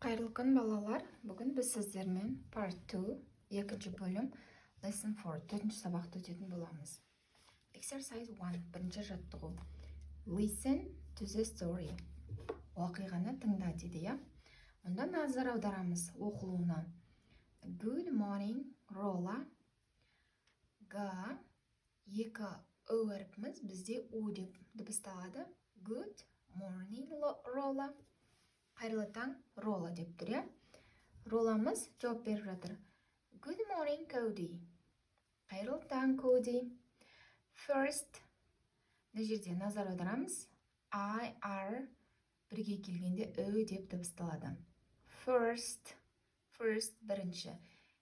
Қайырлы күн балалар. Бүгін біз сіздермен part 2, екінші бөлім, lesson 4, төртінші сабақты өтетін боламыз. Exercise 1, бірінші жаттығу. Listen to the story. Оқиғаны тыңда дейді, я? Мұнда назар аударамыз оқылуына. Good morning, Rola. Га, екі о әрпіміз бізде у деп дыбысталады. Good morning, Rola. Қайырлы таң, Рола деп тұр, я? Роламыз жауап беріп жатыр. Good morning, Cody. Қайырлы таң, Cody. First, мына жерде назар аударамыз. I, R бірге келгенде ö деп дыбысталады. First, бірінші.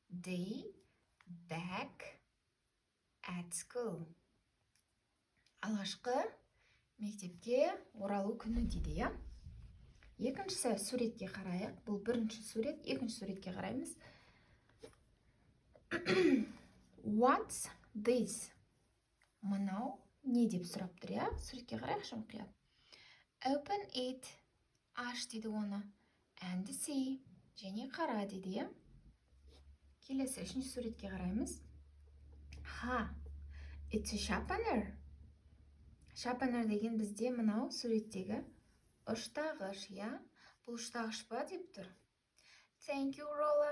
Day, back at school. Алғашқы мектепке оралу күні дейді, я? Екіншісі суретке қарайық. Бұл бірінші сурет, екінші суретке қараймыз. What's this? Мынау не деп сұрап тұр, я? Суретке қарайықшы мұқият. Open it. Аш дейді оны. And see. Және қара дейді, я? Келесі үшінші суретке қараймыз. Ха. It's a sharpener. Sharpener деген бізде мынау суреттегі ұштағыш, я? Бұл ұштағыш па деп тұр. Thank you, Rola.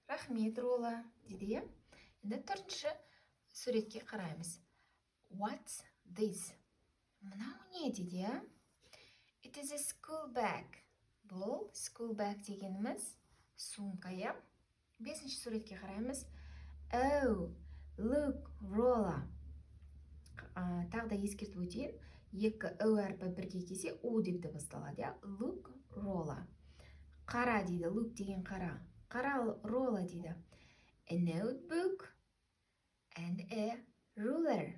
Рахмет, Рола, дейді, я? Енді төртінші суретке қараймыз. What's this? Мынау не дейді, я? It is a school bag. Бұл school bag дегеніміз сумка, я? Бесінші суретке қараймыз. Oh, look, Rola. Тағы да ескертіп өтейін. Екі о әрпі бірге келсе у деп дыбысталады, я? Look, Rola. Қара дейді, look деген қара. Қара Rola дейді. A notebook and a ruler.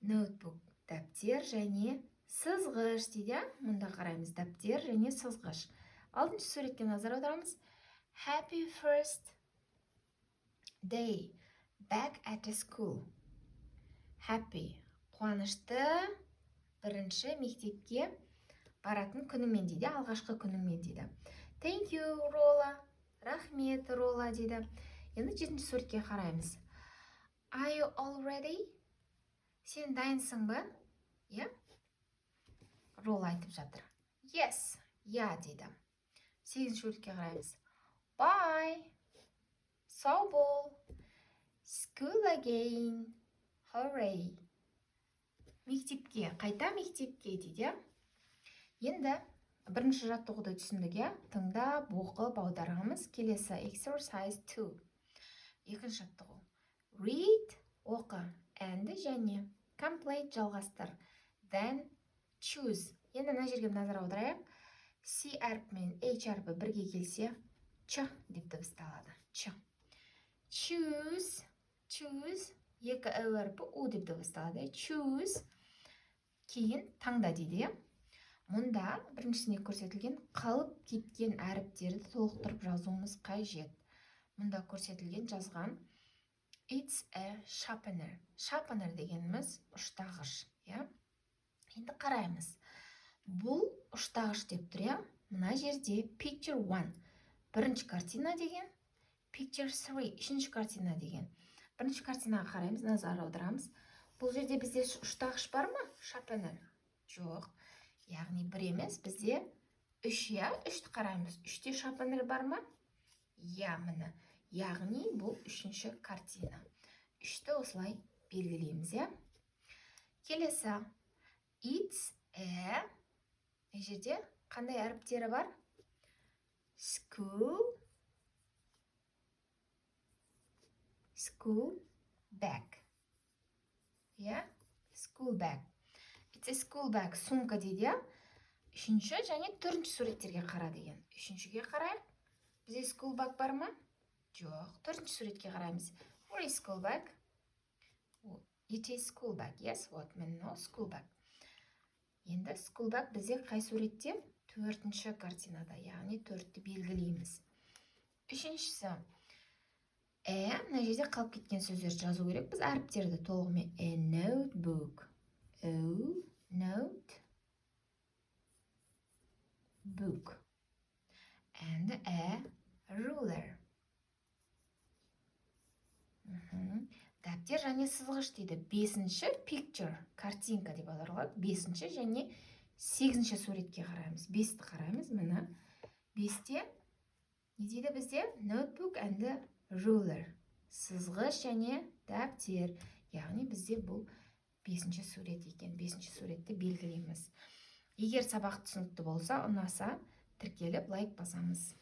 Notebook, дәптер және сызғыш дейді. Мұнда қараймыз, дәптер және сызғыш. Алтыншы суретке назар аударамыз. Happy first day back at school. Happy, қуанышты бірінші мектепке баратын күнімен дейді, алғашқы күнімен дейді. Thank you, Rola. Рахмет, Rola дейді. Енді жетінші суретке қараймыз. Are you all ready? Сен дайынсың ба? Я? Rola айтып жатыр. Yes, я дейді. Сегізінші суретке қараймыз. Bye. Сау бол. School again. Hooray. Мектепке, қайта мектепке дейді. Енді бірінші жаттығуды түсіндік, я? Тыңдап, оқып, аударамыз. Келесі exercise 2. Екінші жаттығу. Read, оқы, and және complete жалғастыр. Then choose. Енді мына жерге назар аударайық. C әрпі мен H әрпі бірге келсе, ч деп дыбысталады. Ч. Choose. Екі о әрпі у деп дыбысталады. Choose. Кейін таңда дейді. Мұнда біріншісіне көрсетілген қалып кеткен әріптерді толықтырып жазуымыз қажет. Мұнда көрсетілген жазған It's a sharpener. Sharpener дегеніміз ұштағыш, я? Енді қараймыз. Бұл ұштағыш деп тұр, я? Мына жерде picture 1 бірінші картина деген, picture 3 үшінші картина деген. Бірінші картинаға қараймыз, назар аударамыз. Бұл жерде бізде ұштағыш бар ма? Sharpener. Жоқ. Яғни бір емес, бізде үш, я? Үшті қараймыз. Үште sharpener бар ма? Я, міне. Яғни бұл үшінші картина. Үшті осылай белгілейміз, я? Келесі. It's a... жерде қандай әріптері бар? School bag. Я? School bag. It's a school bag. Сумка дейді, я? Үшінші және төртінші суреттерге қара деген. Үшіншіге қарайық. Бізде school bag бар ма? Жоқ. Төртінші суретке қараймыз. Where is school bag? It is school bag. Yes, what? Міне school bag. Енді school bag бізде қай суретте? Төртінші картинада, яғни төртті белгілейміз. Үшіншісі. Мына жерде қалып кеткен сөздерді жазу керек. Біз әріптерді толығымен. A notebook. Note. Book. and a ruler. Дәптер және сызғыш дейді. 5-ші picture, картинка деп аударылады. 5-ші және 8-ші суретке қараймыз. 5-ті қараймыз. Міне 5-те не дейді бізде? Notebook and a ruler. Сызғыш және дәптер. Яғни бізде бұл 5-ші сурет екен. 5-ші суретті белгілейміз. Егер сабақ түсінікті болса, ұнаса, тіркеліп лайк басамыз.